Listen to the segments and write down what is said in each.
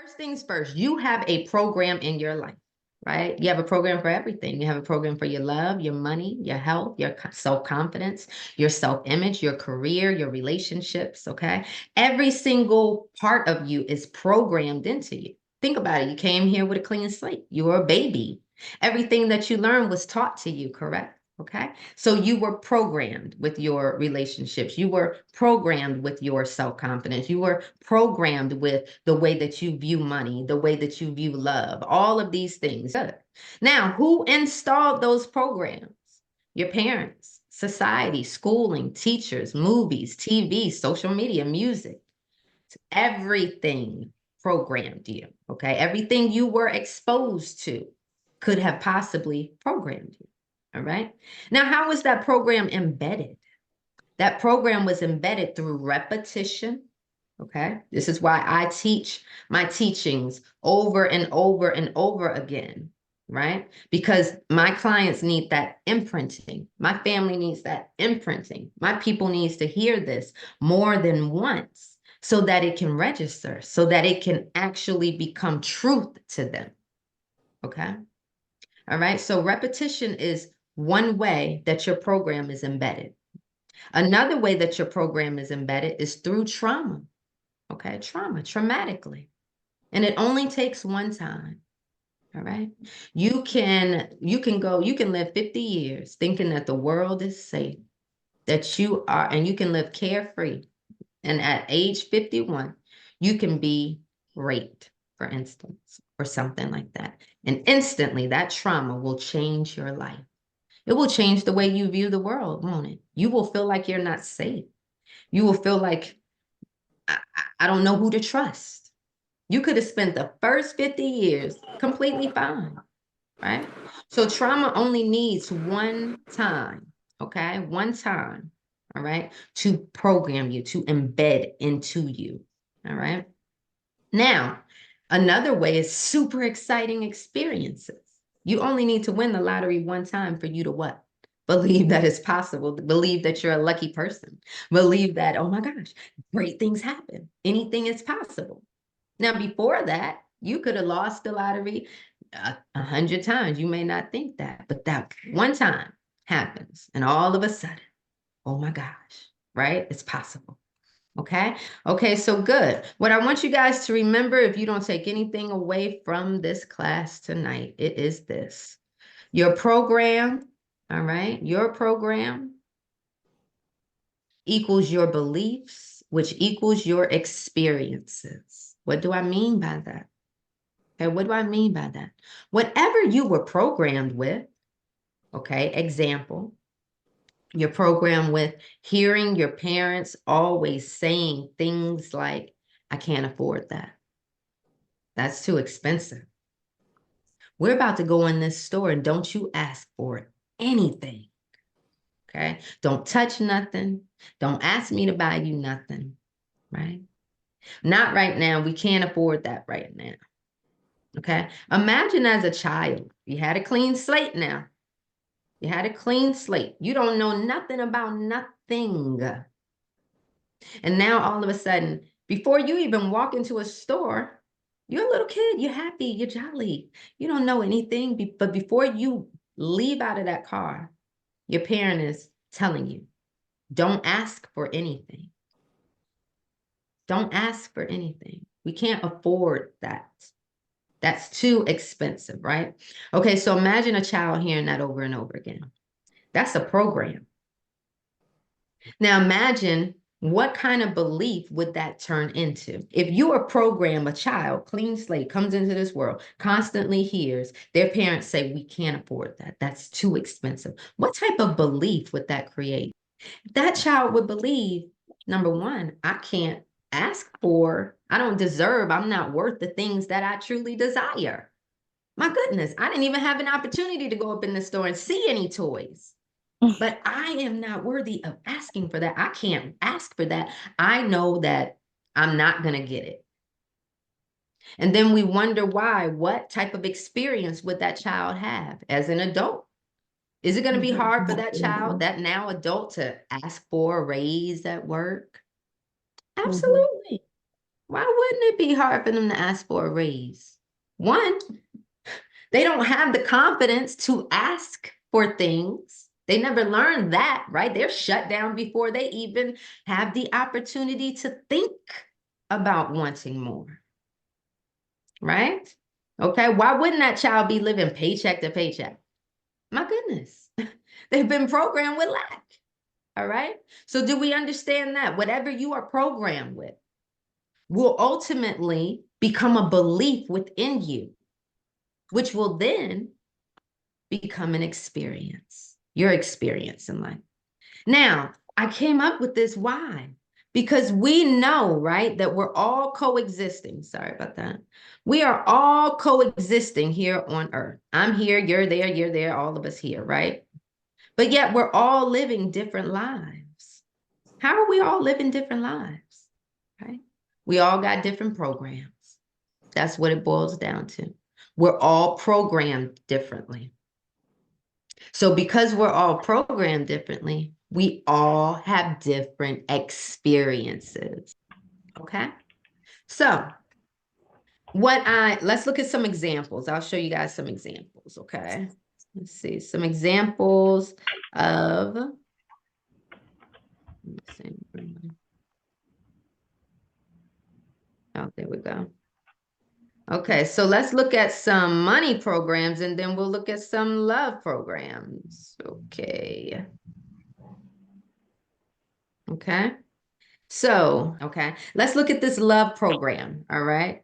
First things first, you have a program in your life, right? You have a program for everything. You have a program for your love, your money, your health, your self-confidence, your self-image, your career, your relationships, okay? Every single part of you is programmed into you. Think about it. You came here with a clean slate. You were a baby. Everything that you learned was taught to you, correct? Okay. So you were programmed with your relationships. You were programmed with your self-confidence. You were programmed with the way that you view money, the way that you view love, all of these things. Good. Now, who installed those programs? Your parents, society, schooling, teachers, movies, TV, social media, music. Everything programmed you. Okay. Everything you were exposed to could have possibly programmed you. All right. Now, how was that program embedded? That program was embedded through repetition. Okay. This is why I teach my teachings over and over and over again, right? Because my clients need that imprinting. My family needs that imprinting. My people needs to hear this more than once so that it can register, so that it can actually become truth to them. Okay. All right. So repetition is one way that your program is embedded. Another way that your program is embedded is through trauma. Okay, traumatically. And it only takes one time. All right. You can live 50 years thinking that the world is safe, that you are, and you can live carefree. And at age 51, you can be raped, for instance, or something like that. And instantly that trauma will change your life. It will change the way you view the world, won't it? You will feel like you're not safe. You will feel like, I don't know who to trust. You could have spent the first 50 years completely fine, right? So trauma only needs one time, okay? One time, all right, to program you, to embed into you, all right? Now, another way is super exciting experiences. You only need to win the lottery one time for you to what? Believe that it's possible. Believe that you're a lucky person. Believe that, oh my gosh, great things happen. Anything is possible. Now, before that, you could have lost the lottery 100 times. You may not think that, but that one time happens. And all of a sudden, oh my gosh, right? It's possible. Okay. Okay. So good. What I want you guys to remember, if you don't take anything away from this class tonight, it is this. Your program, all right, your program equals your beliefs, which equals your experiences. What do I mean by that? Okay, what do I mean by that? Whatever you were programmed with, okay, example, you're programmed with hearing your parents always saying things like, I can't afford that. That's too expensive. We're about to go in this store and don't you ask for anything. Okay. Don't touch nothing. Don't ask me to buy you nothing. Right. Not right now. We can't afford that right now. Okay. Imagine as a child, you had a clean slate now. You had a clean slate. You don't know nothing about nothing. And now all of a sudden, before you even walk into a store, you're a little kid, you're happy, you're jolly. You don't know anything, but before you leave out of that car, your parent is telling you, don't ask for anything. Don't ask for anything. We can't afford that. That's too expensive, right? Okay, so imagine a child hearing that over and over again. That's a program. Now imagine what kind of belief would that turn into? If you are programmed, a child, clean slate, comes into this world, constantly hears their parents say, we can't afford that. That's too expensive. What type of belief would that create? That child would believe, number one, I can't ask for, I don't deserve, I'm not worth the things that I truly desire. My goodness, I didn't even have an opportunity to go up in the store and see any toys. But I am not worthy of asking for that. I can't ask for that. I know that I'm not going to get it. And then we wonder why. What type of experience would that child have as an adult? Is it going to be hard for that child, that now adult, to ask for a raise at work? Absolutely. Why wouldn't it be hard for them to ask for a raise? One, they don't have the confidence to ask for things. They never learned that, right? They're shut down before they even have the opportunity to think about wanting more, right? Okay, why wouldn't that child be living paycheck to paycheck? My goodness, they've been programmed with lack, all right? So do we understand that whatever you are programmed with will ultimately become a belief within you, which will then become an experience, your experience in life. Now, I came up with this why? Because we know, right, that we're all coexisting. Sorry about that. We are all coexisting here on earth. I'm here, you're there, all of us here, right? But yet we're all living different lives. How are we all living different lives, right? We all got different programs. That's what it boils down to. We're all programmed differently. So because we're all programmed differently, we all have different experiences. Okay. So let's look at some examples. I'll show you guys some examples. Okay. Let's see some examples of, oh, there we go. Okay, so let's look at some money programs and then we'll look at some love programs. Okay. Okay. So, okay, let's look at this love program. All right.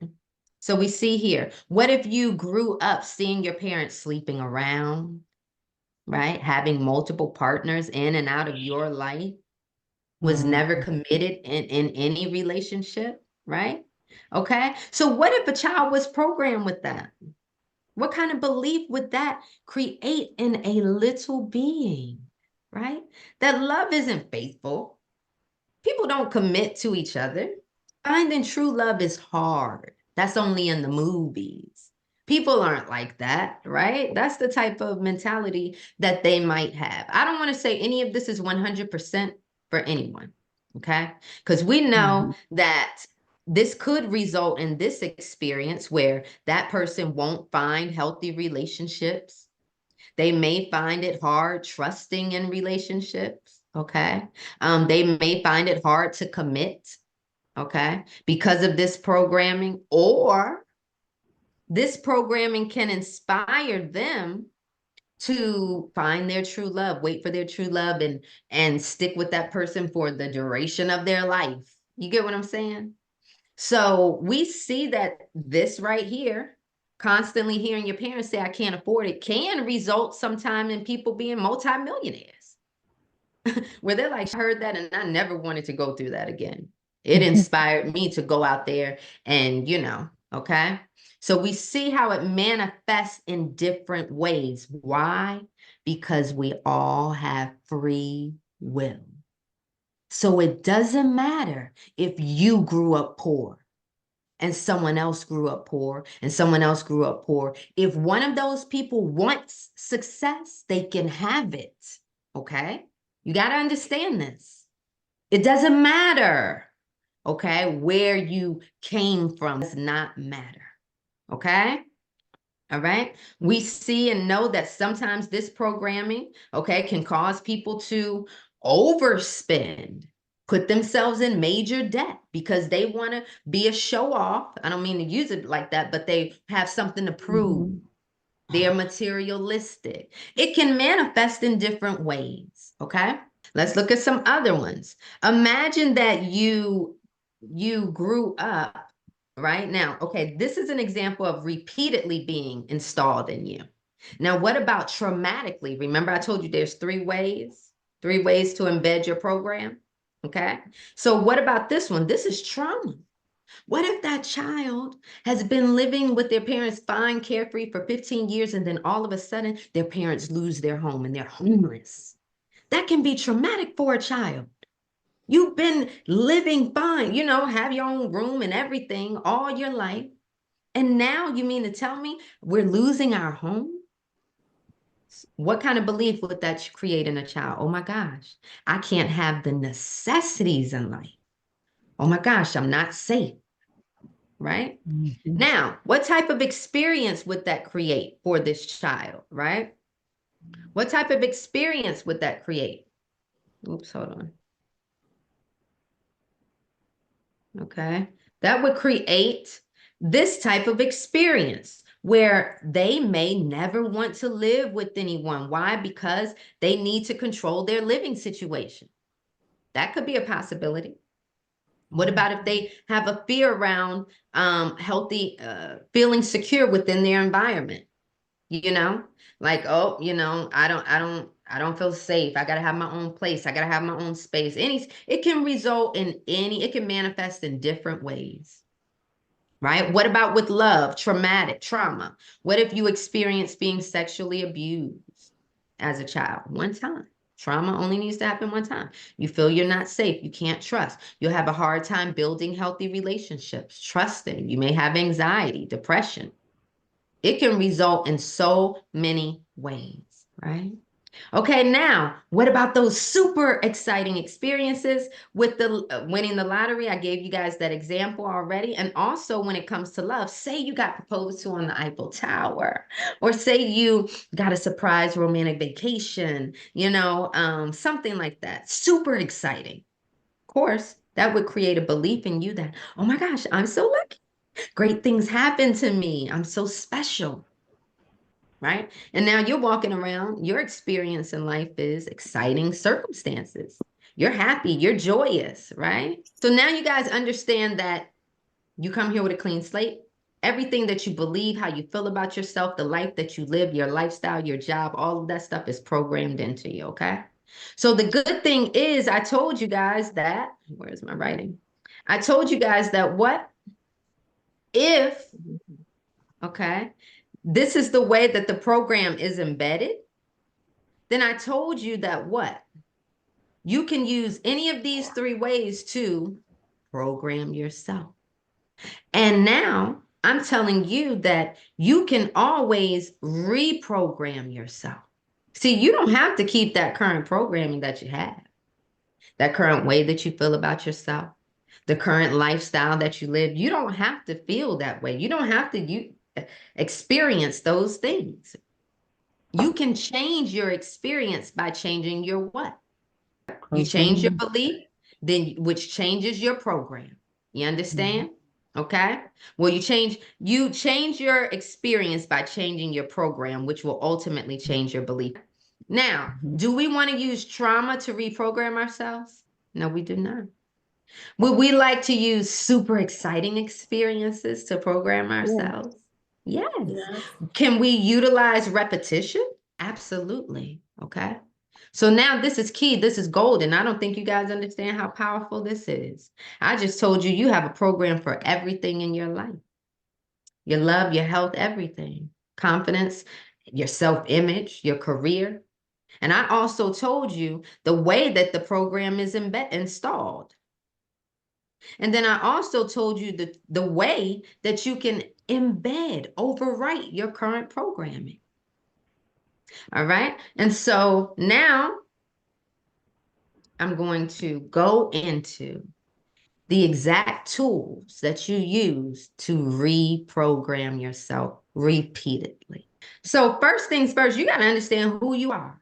So we see here, what if you grew up seeing your parents sleeping around, right? Having multiple partners in and out of your life, was never committed in any relationship, right? Okay. So what if a child was programmed with that? What kind of belief would that create in a little being, right? That love isn't faithful. People don't commit to each other. Finding true love is hard. That's only in the movies. People aren't like that, right? That's the type of mentality that they might have. I don't want to say any of this is 100% for anyone, okay? Because we know that this could result in this experience where that person won't find healthy relationships. They may find it hard trusting in relationships, okay? They may find it hard to commit, okay, because of this programming, or this programming can inspire them to find their true love, wait for their true love, and stick with that person for the duration of their life. You get what I'm saying? So we see that this right here, constantly hearing your parents say, I can't afford it, can result sometime in people being multimillionaires, where they're like, I heard that and I never wanted to go through that again. It inspired me to go out there and, okay? So we see how it manifests in different ways. Why? Because we all have free will. So it doesn't matter if you grew up poor and someone else grew up poor and someone else grew up poor. If one of those people wants success, they can have it, okay? You got to understand this. It doesn't matter, okay, where you came from. It does not matter, okay? All right. We see and know that sometimes this programming, okay, can cause people to overspend, put themselves in major debt because they want to be a show off. I don't mean to use it like that, but they have something to prove. They're materialistic. It can manifest in different ways, okay? Let's look at some other ones. Imagine that you grew up right now. Okay, this is an example of repeatedly being installed in you. Now, what about traumatically? Remember, I told you there's three ways to embed your program. Okay, so what about this one? This is trauma. What if that child has been living with their parents fine, carefree for 15 years, and then all of a sudden their parents lose their home and they're homeless? That can be traumatic for a child. You've been living fine, have your own room and everything all your life. And now you mean to tell me we're losing our home? What kind of belief would that create in a child? Oh my gosh, I can't have the necessities in life. Oh my gosh, I'm not safe. right? Now, what type of experience would that create for this child, right? What type of experience would that create? Oops, hold on. Okay. That would create this type of experience where they may never want to live with anyone. Why? Because they need to control their living situation. That could be a possibility. What about if they have a fear around healthy, feeling secure within their environment? You know, like, oh, I don't feel safe. I gotta have my own place. I gotta have my own space. It can result in it can manifest in different ways, right? What about with love, trauma? What if you experience being sexually abused as a child one time? Trauma only needs to happen one time. You feel you're not safe. You can't trust. You'll have a hard time building healthy relationships, trusting. You may have anxiety, depression. It can result in so many ways, right? Okay, now, what about those super exciting experiences with the winning the lottery? I gave you guys that example already. And also when it comes to love, say you got proposed to on the Eiffel Tower, or say you got a surprise romantic vacation, something like that. Super exciting. Of course, that would create a belief in you that, oh my gosh, I'm so lucky. Great things happen to me. I'm so special, right? And now you're walking around, your experience in life is exciting circumstances. You're happy, you're joyous, right? So now you guys understand that you come here with a clean slate. Everything that you believe, how you feel about yourself, the life that you live, your lifestyle, your job, all of that stuff is programmed into you, okay? So the good thing is, I told you guys that, where's my writing? I told you guys that what if, okay, this is the way that the program is embedded, then I told you that what? You can use any of these three ways to program yourself. And now I'm telling you that you can always reprogram yourself. See, you don't have to keep that current programming that you have, that current way that you feel about yourself, the current lifestyle that you live. You don't have to feel that way. You don't have to experience those things. You can change your experience by changing your what? You change your belief, then which changes your program. You understand? Okay. Well, you change your experience by changing your program, which will ultimately change your belief. Now, do we want to use trauma to reprogram ourselves? No, we do not. Would we like to use super exciting experiences to program ourselves? Yes. Can we utilize repetition? Absolutely. Okay. So now this is key. This is golden. I don't think you guys understand how powerful this is. I just told you have a program for everything in your life. Your love, your health, everything. Confidence, your self-image, your career. And I also told you the way that the program is installed. And then I also told you the way that you can overwrite your current programming. All right. And so now I'm going to go into the exact tools that you use to reprogram yourself repeatedly. So first things first, you got to understand who you are.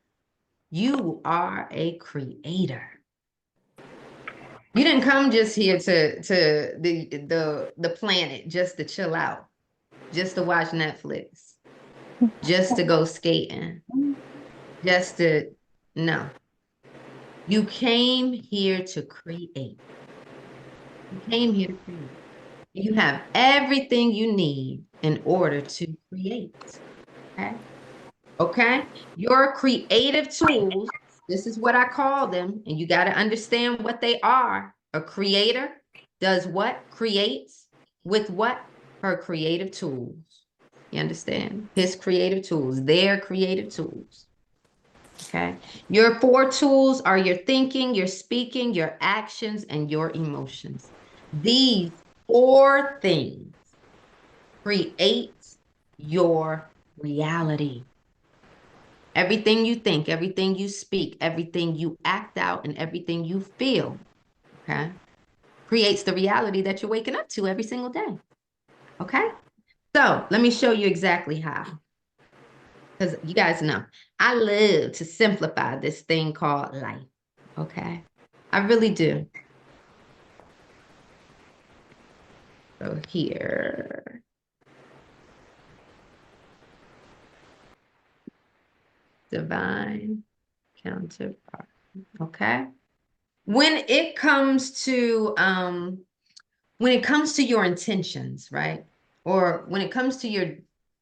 You are a creator. You didn't come just here to the planet just to chill out, just to watch Netflix, just to go skating, just to no. You came here to create. You came here to create. You have everything you need in order to create. Okay. Okay. Your creative tools, this is what I call them, and you got to understand what they are. A creator does what? Creates with what? Her creative tools. You understand? His creative tools, their creative tools. Okay. Your four tools are your thinking, your speaking, your actions, and your emotions. These four things create your reality. Everything you think, everything you speak, everything you act out, and everything you feel, okay, creates the reality that you're waking up to every single day. Okay. So let me show you exactly how. Because you guys know, I love to simplify this thing called life. Okay. I really do. So here. Divine counterpart. Okay. When it comes to your intentions, right? Or when it comes to your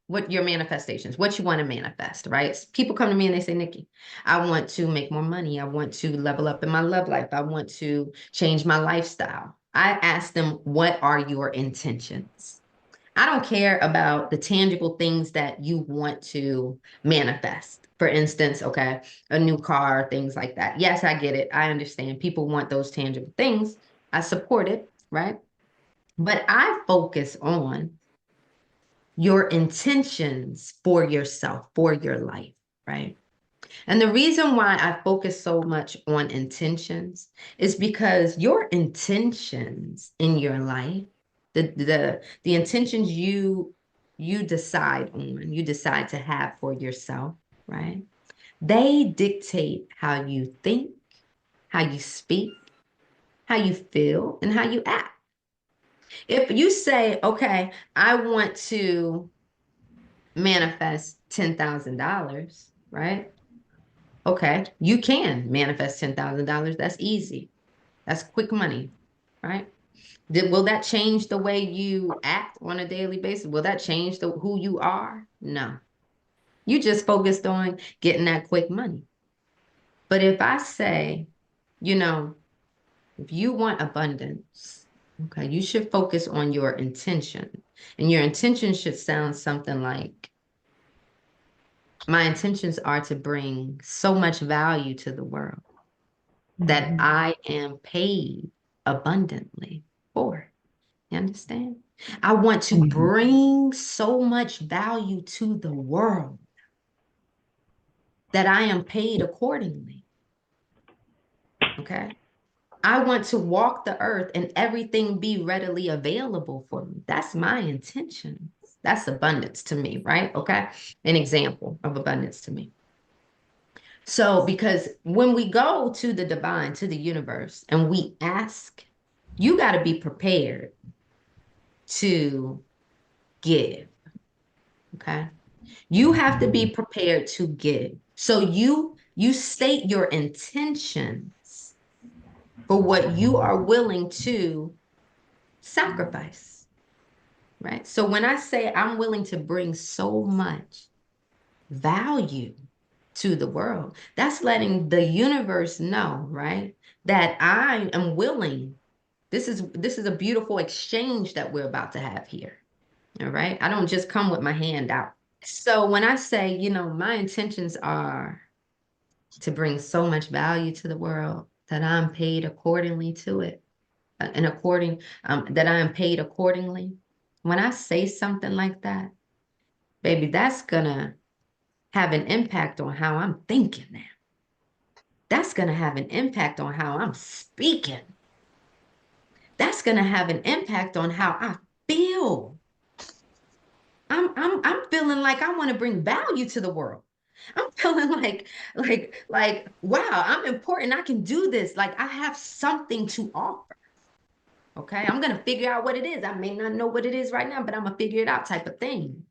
manifestations, what you want to manifest, right? People come to me and they say, Nikki, I want to make more money. I want to level up in my love life. I want to change my lifestyle. I ask them, what are your intentions? I don't care about the tangible things that you want to manifest. For instance, okay, a new car, things like that. Yes, I get it. I understand. People want those tangible things. I support it, right? But I focus on your intentions for yourself, for your life, right? And the reason why I focus so much on intentions is because your intentions in your life, the intentions you decide on, you decide to have for yourself, right? They dictate how you think, how you speak, how you feel, and how you act. If you say, okay, I want to manifest $10,000, right? Okay, you can manifest $10,000. That's easy. That's quick money, right? Will that change the way you act on a daily basis? Will that change who you are? No. You just focused on getting that quick money. But if I say, you know, if you want abundance, okay, you should focus on your intention. And your intention should sound something like, my intentions are to bring so much value to the world that I am paid abundantly for. You understand? I want to bring so much value to the world that I am paid accordingly. Okay. I want to walk the earth and everything be readily available for me. That's my intention. That's abundance to me, right? Okay. An example of abundance to me. So, because when we go to the divine, to the universe, and we ask, you got to be prepared to give. Okay. You have to be prepared to give. So you state your intentions for what you are willing to sacrifice, right? So when I say I'm willing to bring so much value to the world, that's letting the universe know, right? That I am willing. This is a beautiful exchange that we're about to have here. All right. I don't just come with my hand out. So when I say, my intentions are to bring so much value to the world that I'm paid accordingly to it, and that I am paid accordingly. When I say something like that, baby, that's gonna have an impact on how I'm thinking now. That's gonna have an impact on how I'm speaking. That's gonna have an impact on how I feel. I'm feeling like I want to bring value to the world. I'm feeling like wow, I'm important. I can do this. Like I have something to offer. Okay. I'm gonna figure out what it is. I may not know what it is right now, but I'm gonna figure it out type of thing.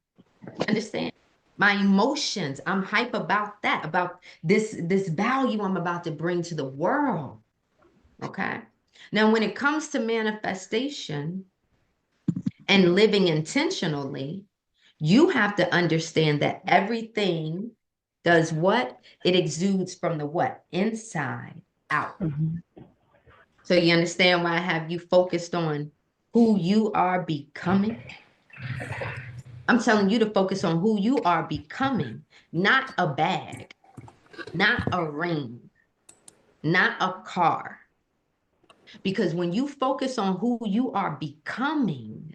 Understand? My emotions, I'm hype about that, about this value I'm about to bring to the world. Okay. Now, when it comes to manifestation and living intentionally, you have to understand that everything does what? It exudes from the what? Inside out. So you understand why I have you focused on who you are becoming? I'm telling you to focus on who you are becoming, not a bag, not a ring, not a car. Because when you focus on who you are becoming,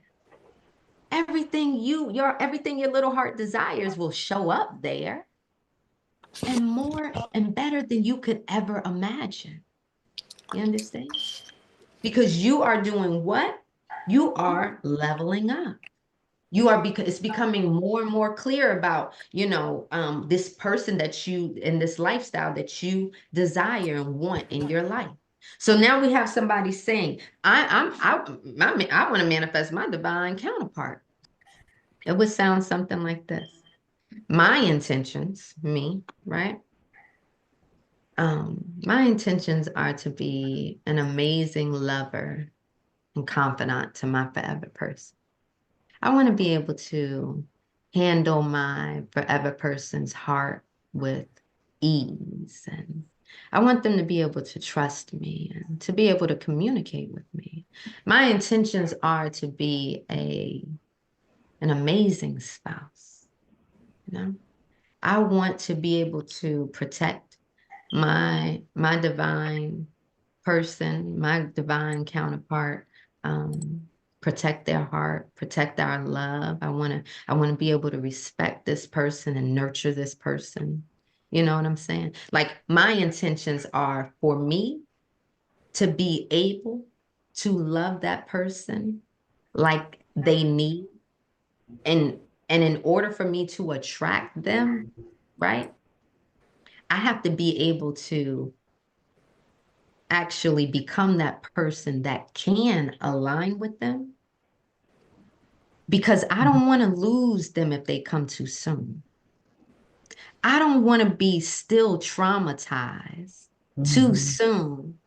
everything your little heart desires will show up there, and more and better than you could ever imagine. You understand? Because you are doing what? You are leveling up. You are, because it's becoming more and more clear about, this person that you, and this lifestyle that you desire and want in your life. So now we have somebody saying, I want to manifest my divine counterpart. It would sound something like this. My intentions, me, right? My intentions are to be an amazing lover and confidant to my forever person. I want to be able to handle my forever person's heart with ease. And I want them to be able to trust me and to be able to communicate with me. My intentions are to be an amazing spouse. You know, I want to be able to protect my divine person, my divine counterpart, protect their heart, protect our love. I want to be able to respect this person and nurture this person. You know what I'm saying? Like, my intentions are for me to be able to love that person like they need. And in order for me to attract them, right? I have to be able to actually become that person that can align with them, because I don't want to lose them if they come too soon. I don't want to be still traumatized too soon,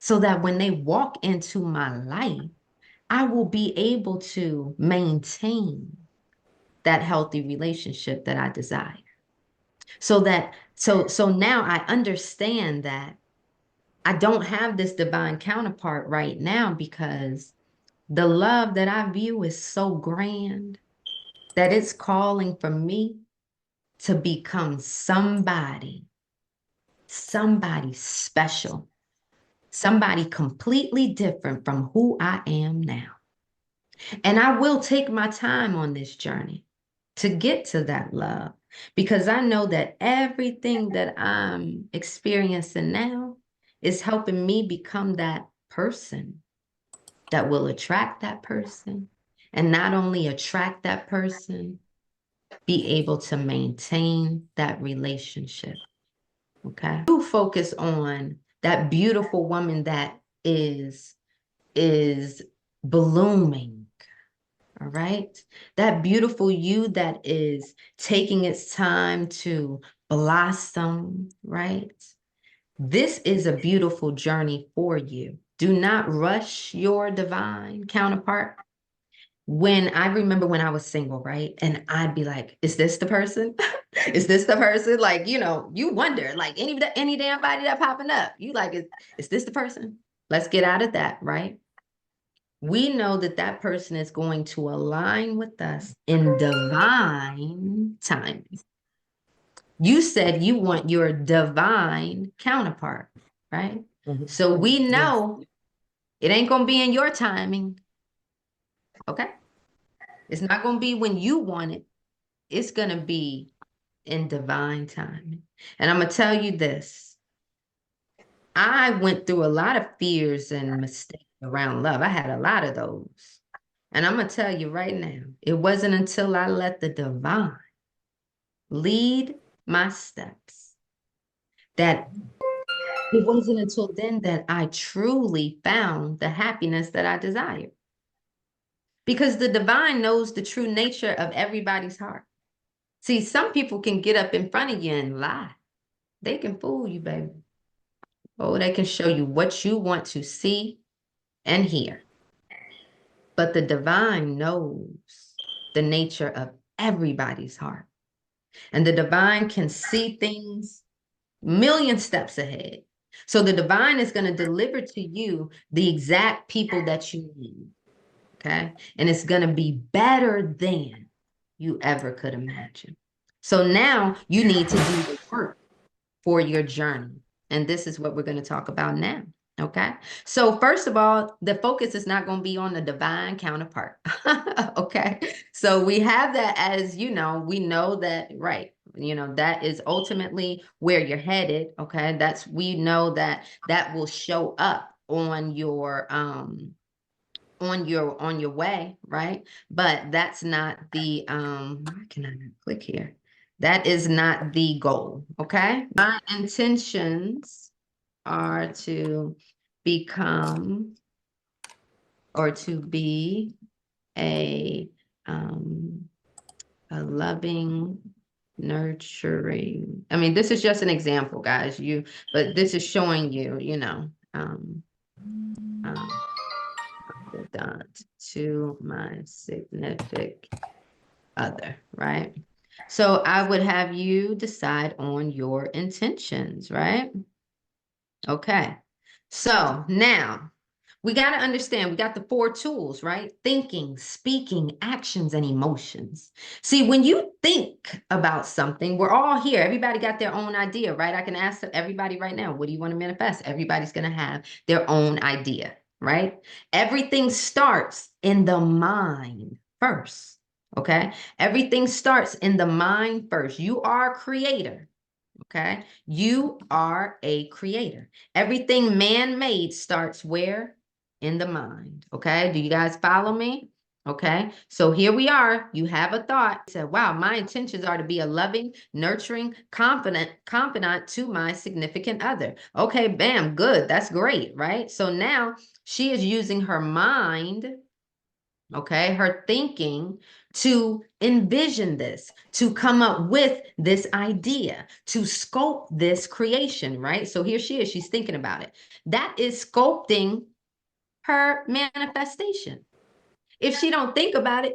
so that when they walk into my life, I will be able to maintain that healthy relationship that I desire. So now I understand that I don't have this divine counterpart right now, because the love that I view is so grand that it's calling for me to become somebody special, somebody completely different from who I am now. And I will take my time on this journey to get to that love, because I know that everything that I'm experiencing now is helping me become that person that will attract that person. And not only attract that person, be able to maintain that relationship. Okay. You focus on that beautiful woman that is blooming. All right. That beautiful you that is taking its time to blossom, right? This is a beautiful journey for you. Do not rush your divine counterpart. When I remember when I was single, right? And I'd be like, is this the person? Is this the person? Like, you wonder, like, any damn body that popping up, you like, is this the person? Let's get out of that, right? We know that that person is going to align with us in divine timing. You said you want your divine counterpart, right? So we know it ain't going to be in your timing, okay? It's not going to be when you want it. It's going to be in divine timing. And I'm going to tell you this. I went through a lot of fears and mistakes around love. I had a lot of those. And I'm going to tell you right now, it wasn't until I let the divine lead my steps that it wasn't until then that I truly found the happiness that I desired. Because the divine knows the true nature of everybody's heart. See, some people can get up in front of you and lie. They can fool you, baby. Oh, they can show you what you want to see and hear. But the divine knows the nature of everybody's heart. And the divine can see things million steps ahead. So the divine is going to deliver to you the exact people that you need. Okay. And it's going to be better than you ever could imagine. So now you need to do the work for your journey. And this is what we're going to talk about now. Okay. So first of all, the focus is not going to be on the divine counterpart. Okay. So we have that as, we know that, right. That is ultimately where you're headed. Okay. We know that will show up on on your way, right? But that's not the why can I not click here? That is not the goal, okay? My intentions are to become or to be a loving, nurturing. I mean, this is just an example, guys. But this is showing you, to my significant other, right? So I would have you decide on your intentions, right? Okay. So now we got to understand, we got the 4 tools, right? Thinking, speaking, actions, and emotions. See, when you think about something, we're all here. Everybody got their own idea, right? I can ask everybody right now, what do you want to manifest? Everybody's going to have their own idea, right? Everything starts in the mind first, okay? Everything starts in the mind first. You are a creator. Okay, you are a creator. Everything man-made starts where? In the mind. Okay, do you guys follow me? Okay, so here we are. You have a thought. You said, wow, my intentions are to be a loving, nurturing, confidant to my significant other. Okay, bam, good. That's great, right? So now she is using her mind, okay, her thinking to envision this, to come up with this idea, to sculpt this creation, right? So here she is, she's thinking about it. That is sculpting her manifestation. If she don't think about it,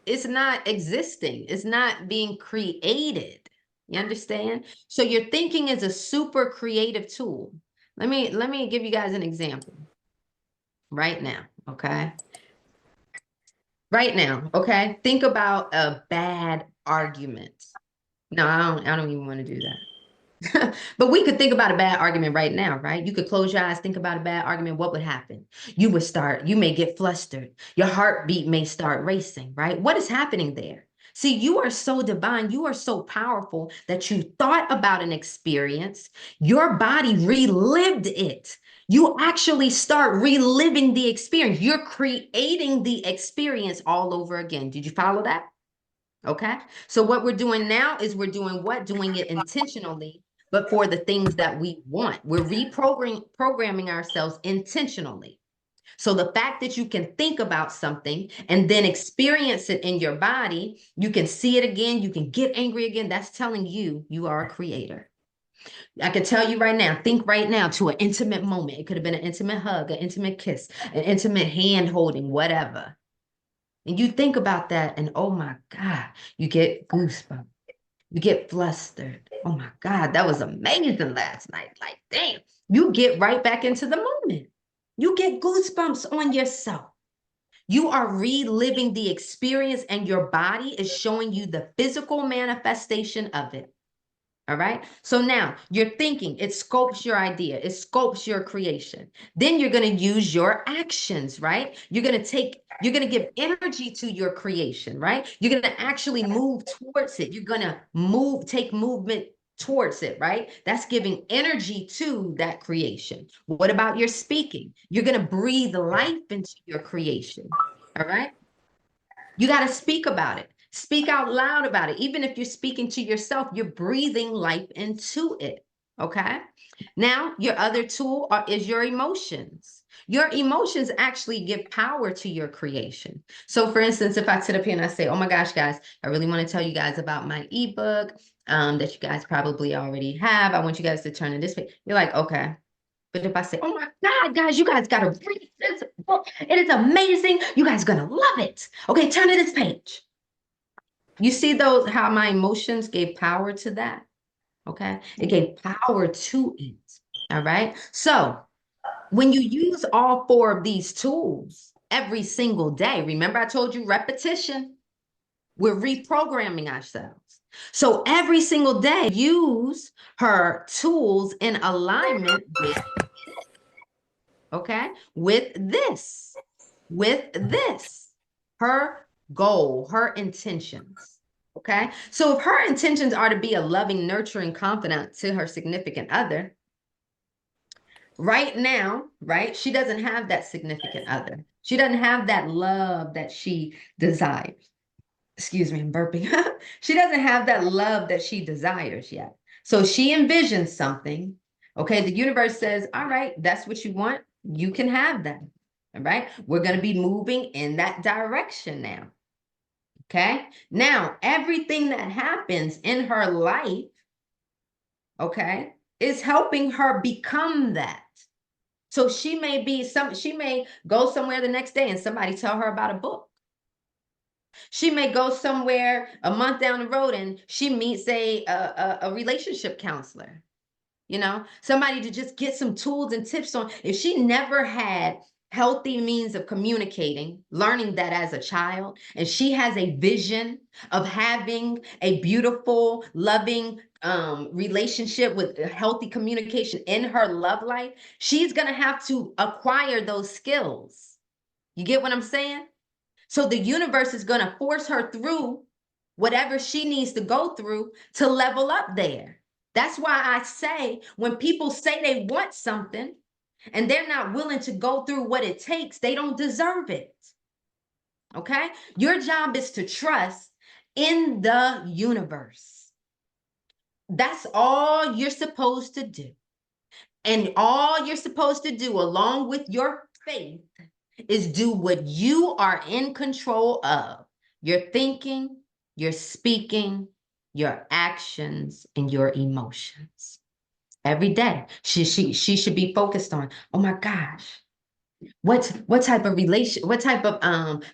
it's not existing. It's not being created. You understand? So your thinking is a super creative tool. Let me give you guys an example right now, okay? Right now, okay? Think about a bad argument. No, I don't even want to do that. But we could think about a bad argument right now, right? You could close your eyes, think about a bad argument. What would happen? You may get flustered. Your heartbeat may start racing, right? What is happening there? See, you are so divine. You are so powerful that you thought about an experience. Your body relived it. You actually start reliving the experience. You're creating the experience all over again. Did you follow that? Okay. So what we're doing now is we're doing what? Doing it intentionally, but for the things that we want. We're programming ourselves intentionally. So the fact that you can think about something and then experience it in your body, you can see it again, you can get angry again. That's telling you you are a creator. I can tell you right now, think right now to an intimate moment. It could have been an intimate hug, an intimate kiss, an intimate hand holding, whatever. And you think about that, and oh my God, you get goosebumps. You get flustered. Oh my God, that was amazing last night. Like, damn, you get right back into the moment. You get goosebumps on yourself. You are reliving the experience, and your body is showing you the physical manifestation of it. All right. So now you're thinking, it sculpts your idea, it sculpts your creation. Then you're going to use your actions, right? You're going to give energy to your creation, right? You're going to actually move towards it. You're going to take movement towards it, right? That's giving energy to that creation. What about your speaking? You're going to breathe life into your creation. All right. You got to speak about it. Speak out loud about it. Even if you're speaking to yourself, you're breathing life into it. Okay. Now, your other tool is your emotions. Your emotions actually give power to your creation. So, for instance, if I sit up here and I say, oh my gosh, guys, I really want to tell you guys about my ebook that you guys probably already have. I want you guys to turn to this page. You're like, okay. But if I say, oh my God, guys, you guys got to read this book. It is amazing. You guys are going to love it. Okay, turn to this page. You see those, how my emotions gave power to that? Okay, it gave power to it. All right. So when you use all 4 of these tools every single day, remember I told you repetition, we're reprogramming ourselves. So every single day, use her tools in alignment with, okay, with this, her goal, her intentions. Okay. So if her intentions are to be a loving, nurturing confidant to her significant other, right now, right, she doesn't have that significant other. She doesn't have that love that she desires. Excuse me, I'm burping. She doesn't have that love that she desires yet. So she envisions something. Okay, the universe says, all right, that's what you want. You can have that. All right, we're going to be moving in that direction now. Okay, now everything that happens in her life, okay, is helping her become that. So she may go somewhere the next day and somebody tell her about a book. She may go somewhere a month down the road and she meets a relationship counselor, somebody to just get some tools and tips on. If she never had healthy means of communicating, learning that as a child, and she has a vision of having a beautiful, loving relationship with healthy communication in her love life, she's going to have to acquire those skills. You get what I'm saying? So the universe is going to force her through whatever she needs to go through to level up there. That's why I say when people say they want something and they're not willing to go through what it takes, they don't deserve it. Okay? Your job is to trust in the universe. That's all you're supposed to do. And all you're supposed to do, along with your faith, is do what you are in control of. Your thinking, your speaking, your actions, and your emotions. Every day, she should be focused on, oh my gosh, what type of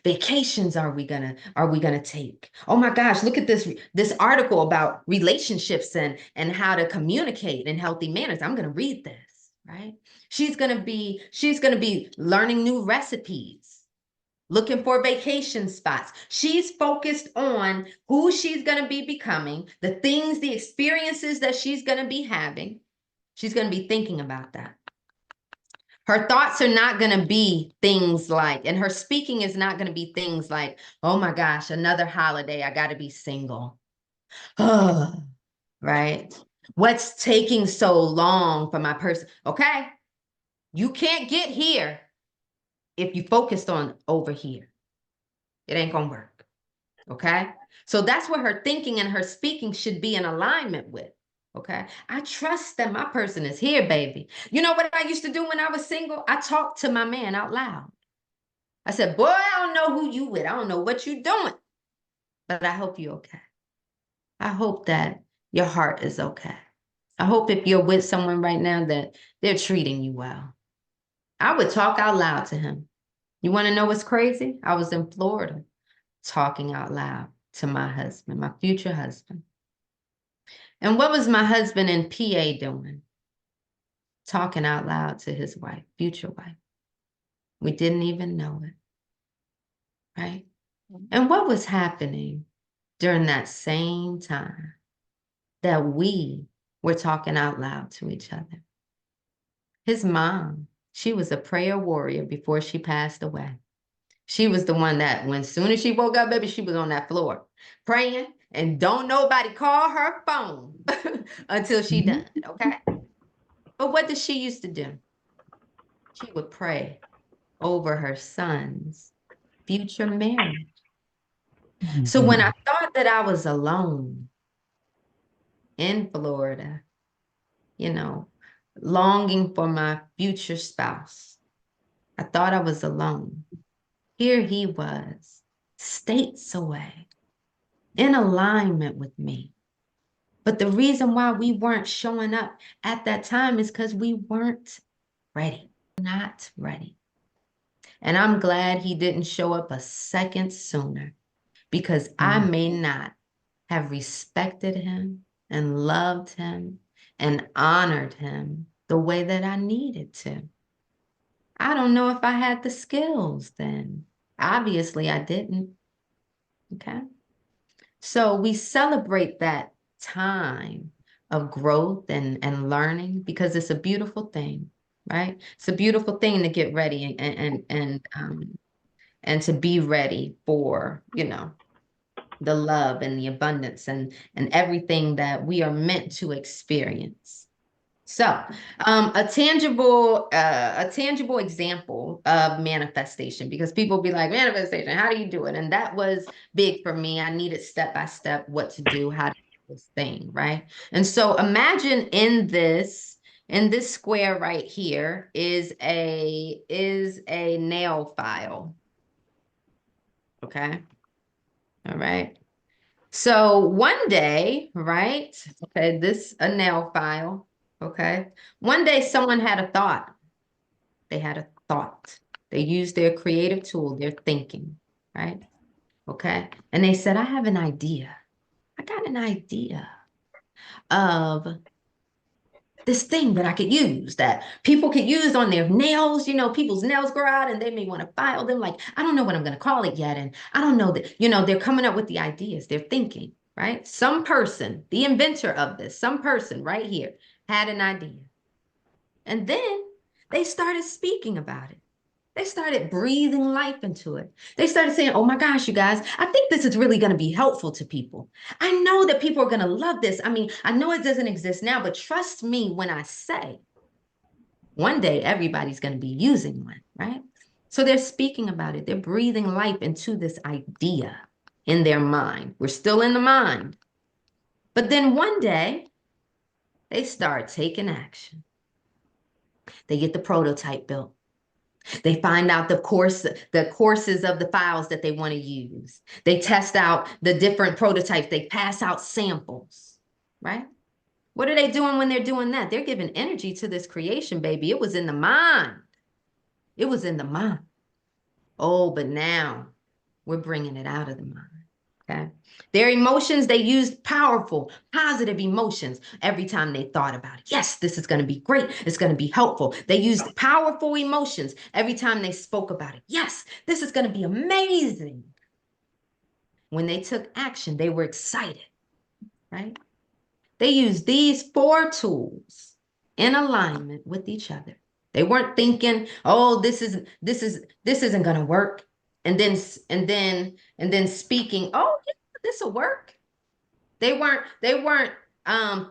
vacations are we gonna take? Oh my gosh, look at this article about relationships and how to communicate in healthy manners. I'm gonna read this, right? She's gonna be learning new recipes, looking for vacation spots. She's focused on who she's gonna be becoming, the things, the experiences that she's gonna be having. She's gonna be thinking about that. Her thoughts are not going to be things like, and her speaking is not going to be things like, oh my gosh, another holiday, I got to be single. Right? What's taking so long for my person? Okay, you can't get here if you focused on over here. It ain't going to work. Okay? So that's what her thinking and her speaking should be in alignment with. Okay, I trust that my person is here, baby. You know what I used to do when I was single? I talked to my man out loud. I said, boy, I don't know who you with. I don't know what you're doing, but I hope you're okay. I hope that your heart is okay. I hope if you're with someone right now that they're treating you well. I would talk out loud to him. You want to know what's crazy? I was in Florida talking out loud to my husband, my future husband. And what was my husband in PA doing? Talking out loud to his wife, future wife. We didn't even know it, right? And what was happening during that same time that we were talking out loud to each other? His mom, she was a prayer warrior before she passed away. She was the one that when soon as she woke up, baby, she was on that floor praying, and don't nobody call her phone until she done, okay? But what did she used to do? She would pray over her son's future marriage. So when I thought that I was alone in Florida, longing for my future spouse, I thought I was alone. Here he was, states away, in alignment with me. But the reason why we weren't showing up at that time is because we weren't ready, not ready. And I'm glad he didn't show up a second sooner, because I may not have respected him and loved him and honored him the way that I needed to. I don't know if I had the skills then. Obviously, I didn't. Okay. So we celebrate that time of growth and learning because it's a beautiful thing, right? It's a beautiful thing to get ready and to be ready for, the love and the abundance and everything that we are meant to experience. So, a tangible example of manifestation, because people be like, manifestation, how do you do it? And that was big for me. I needed step by step what to do, how to do this thing, right? And so imagine in this square right here is a nail file. Okay. All right. So one day, right? Okay, this a nail file. Okay. One day someone had a thought. They had a thought. They used their creative tool, their thinking, right? Okay. And they said, I have an idea. I got an idea of this thing that I could use, that people could use on their nails. You know, people's nails grow out and they may want to file them. Like, I don't know what I'm going to call it yet. And I don't know that, they're coming up with the ideas, they're thinking, right? Some person, the inventor of this, some person right here had an idea. And then they started speaking about it. They started breathing life into it. They started saying, oh my gosh, you guys, I think this is really going to be helpful to people. I know that people are going to love this. I mean, I know it doesn't exist now, but trust me when I say one day everybody's going to be using one, right? So they're speaking about it. They're breathing life into this idea in their mind. We're still in the mind. But then one day they start taking action. They get the prototype built. They find out the courses of the files that they want to use. They test out the different prototypes. They pass out samples, right? What are they doing when they're doing that? They're giving energy to this creation, baby. It was in the mind. It was in the mind. Oh, but now we're bringing it out of the mind. Okay. Their emotions, they used powerful, positive emotions every time they thought about it. Yes, this is going to be great. It's going to be helpful. They used powerful emotions every time they spoke about it. Yes, this is going to be amazing. When they took action, they were excited, right? They used these 4 tools in alignment with each other. They weren't thinking, "Oh, this isn't going to work." And then speaking, "Oh, yeah, this will work." They weren't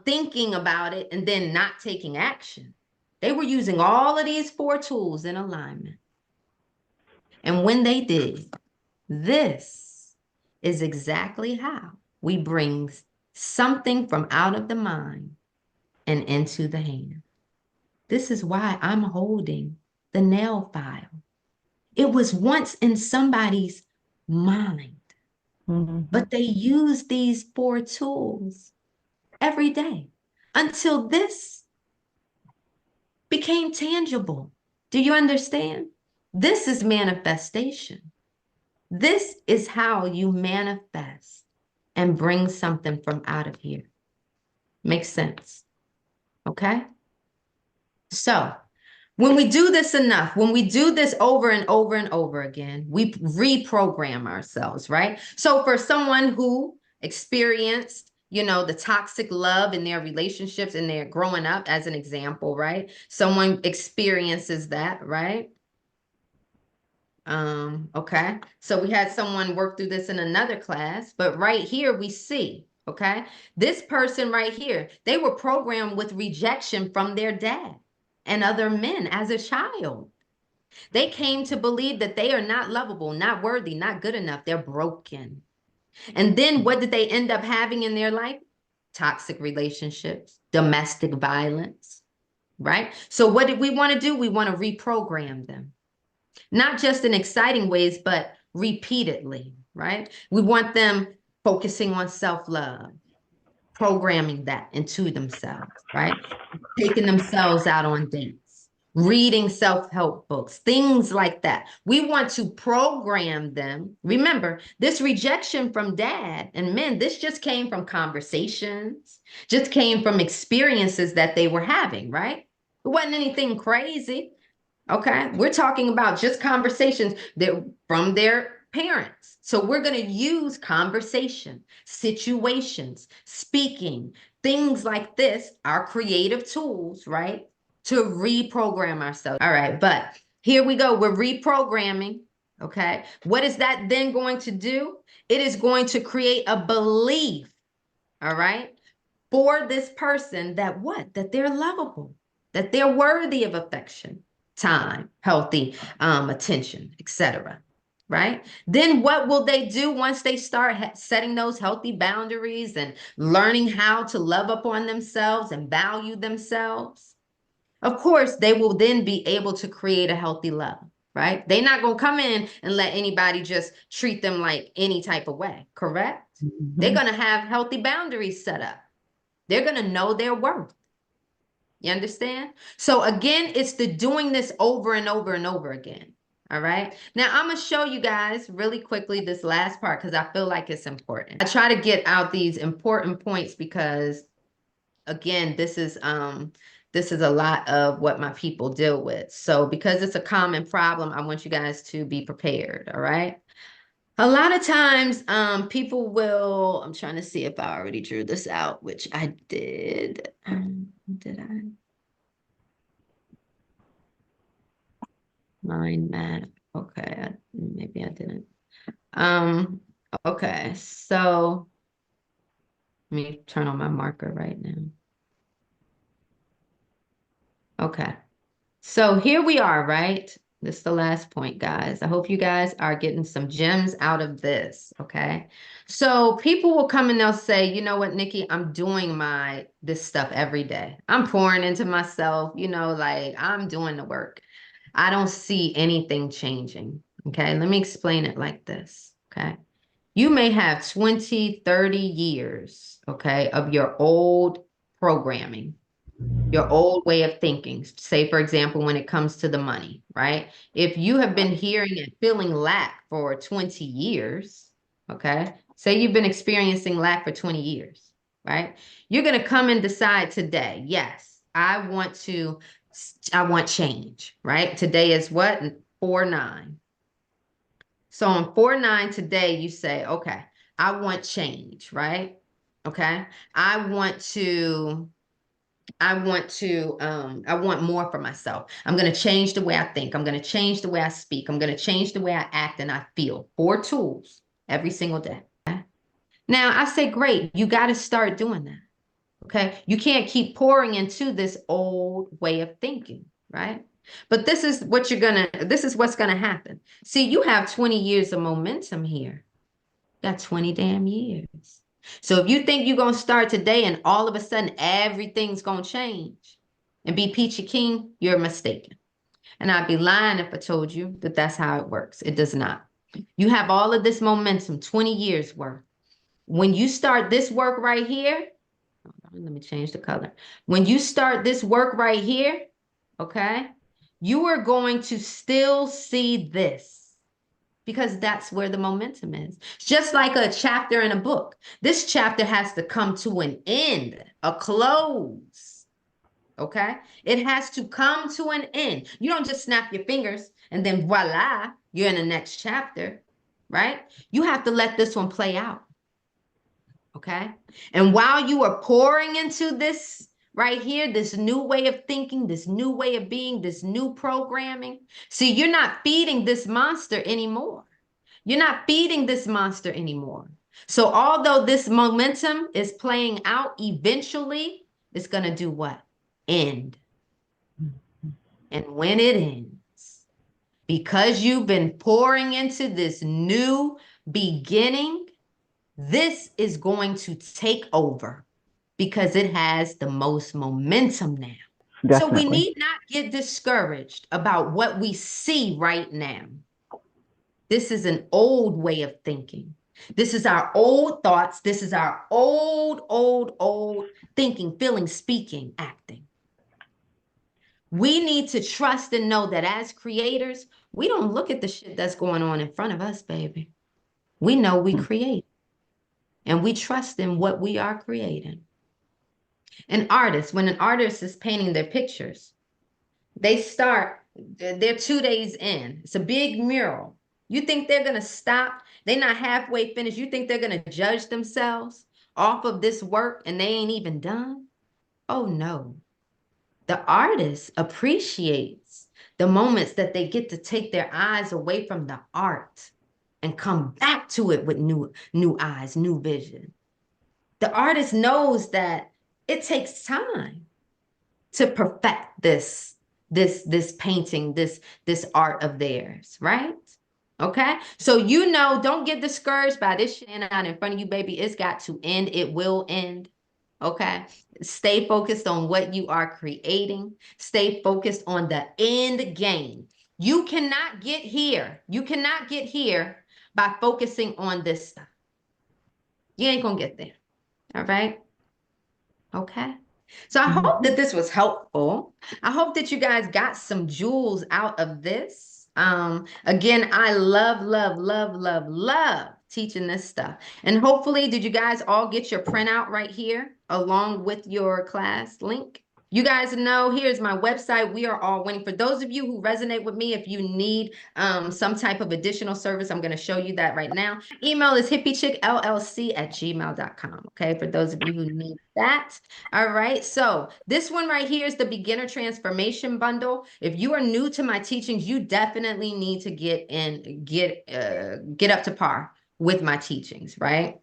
thinking about it and then not taking action. They were using all of these 4 tools in alignment. And when they did, this is exactly how we bring something from out of the mind and into the hand. This is why I'm holding the nail file. It was once in somebody's mind, but they used these 4 tools every day until this became tangible. Do you understand? This is manifestation. This is how you manifest and bring something from out of here. Makes sense? Okay? So, when we do this enough, when we do this over and over and over again, we reprogram ourselves, right? So for someone who experienced, the toxic love in their relationships and they're growing up, as an example, right? Someone experiences that, right? Okay. So we had someone work through this in another class, but right here we see, okay? This person right here, they were programmed with rejection from their dad and other men as a child. They came to believe that they are not lovable, not worthy, not good enough. They're broken. And then what did they end up having in their life? Toxic relationships, domestic violence, right? So what did we want to do? We want to reprogram them. Not just in exciting ways, but repeatedly, right? We want them focusing on self-love, programming that into themselves, right? Taking themselves out on dates, reading self-help books, things like that. We want to program them. Remember, this rejection from dad and men, this just came from conversations, just came from experiences that they were having, right? It wasn't anything crazy. Okay, we're talking about just conversations that from their parents. So we're going to use conversation, situations, speaking, things like this, our creative tools, right? To reprogram ourselves. All right, but here we go. We're reprogramming. Okay, what is that then going to do? It is going to create a belief. All right. for this person that what? That they're lovable, that they're worthy of affection, time, healthy attention, etc. Right? Then what will they do once they start setting those healthy boundaries and learning how to love upon themselves and value themselves? Of course, they will then be able to create a healthy love, right? They're not going to come in and let anybody just treat them like any type of way, correct? They're going to have healthy boundaries set up. They're going to know their worth. You understand? So again, it's the doing this over and over and over again. All right. Now I'm going to show you guys really quickly this last part because I feel like it's important. I try to get out these important points because again, this is a lot of what my people deal with. So because it's a common problem, I want you guys to be prepared. All right. A lot of times, people will, I'm trying to see if I already drew this out, which I did. Did I? Mind map. Okay, maybe I didn't. Okay, so let me turn on my marker right now. Okay, so here we are, right? This is the last point, guys. I hope you guys are getting some gems out of this, okay? So people will come and they'll say, you know what, Nikki, I'm doing this stuff every day. I'm pouring into myself, like I'm doing the work. I don't see anything changing, okay? Let me explain it like this, okay? You may have 20, 30 years, okay, of your old programming, your old way of thinking. Say, for example, when it comes to the money, right? If you have been hearing and feeling lack for 20 years, okay? Say you've been experiencing lack for 20 years, right? You're going to come and decide today, yes, I want change, right? Today is what? 4/9. So on 4/9 today, you say, okay, I want change, right? Okay. I want more for myself. I'm going to change the way I think. I'm going to change the way I speak. I'm going to change the way I act and I feel. 4 tools every single day. Okay? Now I say, great, you got to start doing that. Okay. You can't keep pouring into this old way of thinking, right? But this is what's going to happen. See, you have 20 years of momentum here. You got 20 damn years. So if you think you're going to start today and all of a sudden everything's going to change and be peachy keen, you're mistaken. And I'd be lying if I told you that that's how it works. It does not. You have all of this momentum, 20 years worth. When you start this work right here, let me change the color. When you start this work right here, okay, you are going to still see this because that's where the momentum is. Just like a chapter in a book. This chapter has to come to an end, a close, okay? It has to come to an end. You don't just snap your fingers and then voila, you're in the next chapter, right? You have to let this one play out. Okay. And while you are pouring into this right here, this new way of thinking, this new way of being, this new programming, see, you're not feeding this monster anymore. You're not feeding this monster anymore. So although this momentum is playing out, eventually it's going to do what? End. And when it ends, because you've been pouring into this new beginning, this is going to take over because it has the most momentum now. Definitely. So we need not get discouraged about what we see right now. This is an old way of thinking. This is our old thoughts. This is our old thinking, feeling, speaking, acting. We need to trust and know that as creators, we don't look at the shit that's going on in front of us, baby. We know we create. And we trust in what we are creating. An artist, when an artist is painting their pictures, they're 2 days in. It's a big mural. You think they're going to stop? They're not halfway finished. You think they're going to judge themselves off of this work and they ain't even done? Oh, no. The artist appreciates the moments that they get to take their eyes away from the art and come back to it with new eyes, new vision. The artist knows that It takes time to perfect this painting, this art of theirs, right? Okay. So don't get discouraged by this shit out in front of you, baby. It's got to end. It will end. Okay. Stay focused on what you are creating. Stay focused on the end game. You cannot get here. You cannot get here by focusing on this stuff. You ain't gonna get there. All right. Okay. So I hope that this was helpful. I hope that you guys got some jewels out of this. Again, I love teaching this stuff. And hopefully, did you guys all get your printout right here along with your class link? You guys know, here's my website. We are all winning. For those of you who resonate with me, if you need some type of additional service, I'm going to show you that right now. Email is hippiechickllc@gmail.com. Okay, for those of you who need that. All right, so this one right here is the beginner transformation bundle. If you are new to my teachings, you definitely need to get up to par with my teachings, right?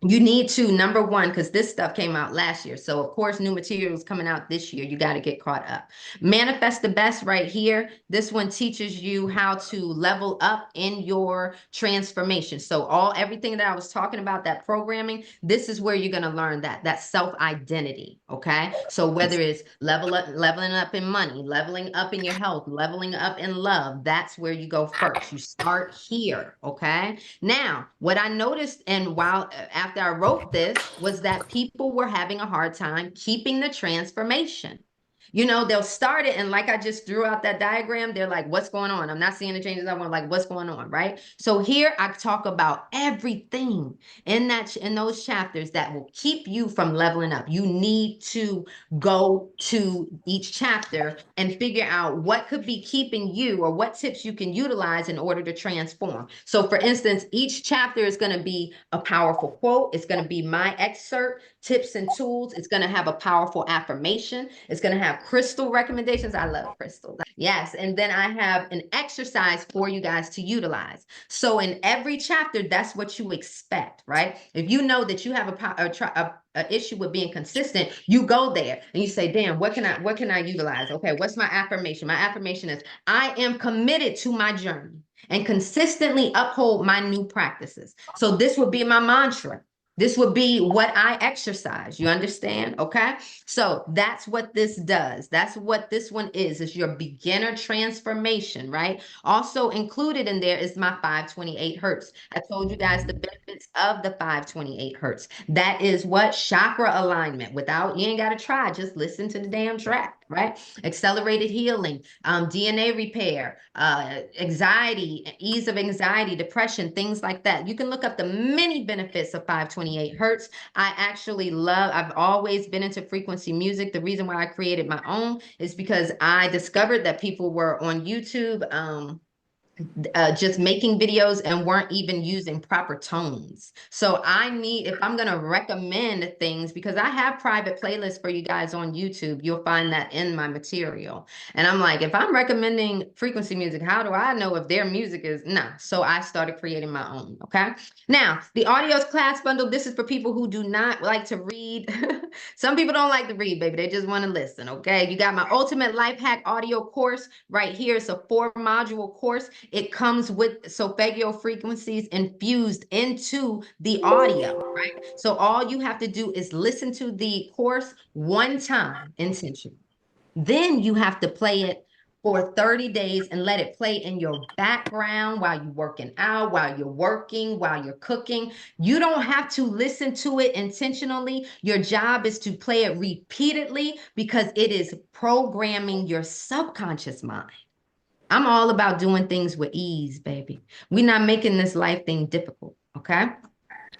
You need to, number one, because this stuff came out last year. So, of course, new materials coming out this year. You got to get caught up. Manifest the Best right here. This one teaches you how to level up in your transformation. So everything that I was talking about, that programming, this is where you're going to learn that self-identity. Okay. So whether it's leveling up in money, leveling up in your health, leveling up in love, that's where you go first. You start here. Okay. Now, what I noticed, and after I wrote this, was that people were having a hard time keeping the transformation. They'll start it, and like I just drew out that diagram, they're like, what's going on? I'm not seeing the changes I want. Like, what's going on, right? So here I talk about everything in those chapters that will keep you from leveling up. You need to go to each chapter and figure out what could be keeping you, or what tips you can utilize in order to transform. So for instance, each chapter is going to be a powerful quote. It's going to be my excerpt, tips and tools. It's going to have a powerful affirmation. It's going to have crystal recommendations. I love crystals. Yes. And then I have an exercise for you guys to utilize. So in every chapter, that's what you expect, right? If you know that you have an issue with being consistent, you go there and you say, damn, what can I utilize? Okay, what's my affirmation? My affirmation is, I am committed to my journey and consistently uphold my new practices. So this would be my mantra. This would be what I exercise. You understand? Okay. So that's what this does. That's what this one is your beginner transformation, right? Also included in there is my 528 hertz. I told you guys the benefits of the 528 hertz. That is what? Chakra alignment. You ain't got to try. Just listen to the damn track, right? Accelerated healing, DNA repair, anxiety, ease of anxiety, depression, things like that. You can look up the many benefits of 528 hertz. I've always been into frequency music. The reason why I created my own is because I discovered that people were on YouTube, just making videos and weren't even using proper tones. So if I'm going to recommend things, because I have private playlists for you guys on YouTube, you'll find that in my material. And I'm like, if I'm recommending frequency music, how do I know if their music is nah? So I started creating my own. Okay. Now the audio class bundle, this is for people who do not like to read. Some people don't like to read, baby. They just want to listen. Okay. You got my ultimate life hack audio course right here. It's a 4-module course. It comes with solfeggio frequencies infused into the audio, right? So all you have to do is listen to the course one time intentionally. Then you have to play it for 30 days and let it play in your background while you're working out, while you're working, while you're cooking. You don't have to listen to it intentionally. Your job is to play it repeatedly because it is programming your subconscious mind. I'm all about doing things with ease, baby. We're not making this life thing difficult, okay?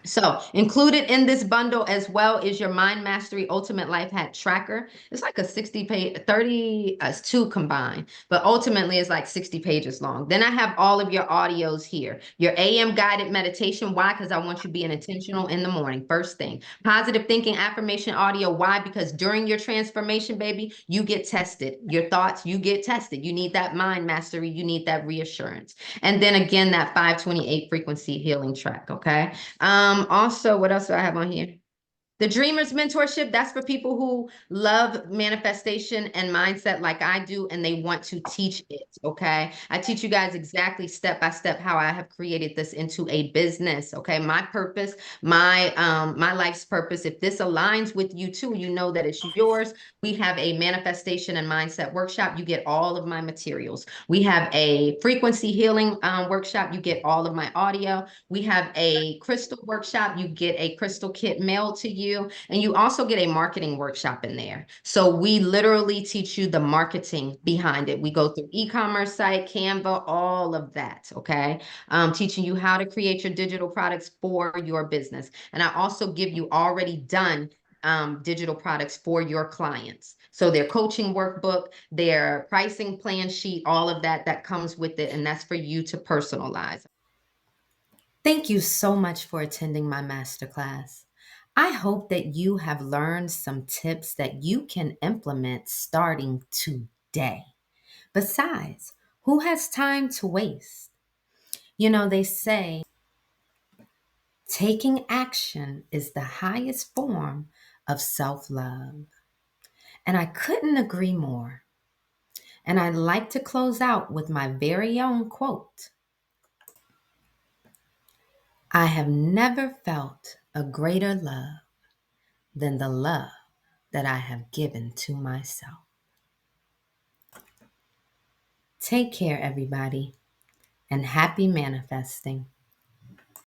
So included in this bundle as well is your Mind Mastery Ultimate Life Hack Tracker. It's like a 60-page, 30, it's 2 combined, but ultimately it's like 60 pages long. Then I have all of your audios here. Your AM guided meditation. Why? Because I want you being intentional in the morning, first thing. Positive thinking affirmation audio. Why? Because during your transformation, baby, you get tested. Your thoughts, you get tested. You need that mind mastery. You need that reassurance. And then again, that 528 frequency healing track, okay? Also, what else do I have on here? The Dreamers Mentorship, that's for people who love manifestation and mindset like I do, and they want to teach it, okay? I teach you guys exactly step by step how I have created this into a business, okay? My purpose, my life's purpose. If this aligns with you too, you know that it's yours. We have a manifestation and mindset workshop. You get all of my materials. We have a frequency healing workshop. You get all of my audio. We have a crystal workshop. You get a crystal kit mailed to you, and you also get a marketing workshop in there. So we literally teach you the marketing behind it. We go through e-commerce site, Canva, all of that, okay? Teaching you how to create your digital products for your business. And I also give you already done digital products for your clients. So their coaching workbook, their pricing plan sheet, all of that, that comes with it. And that's for you to personalize. Thank you so much for attending my masterclass. I hope that you have learned some tips that you can implement starting today. Besides, who has time to waste? You know, they say taking action is the highest form of self love. And I couldn't agree more. And I'd like to close out with my very own quote. I have never felt a greater love than the love that I have given to myself. Take care, everybody, and happy manifesting.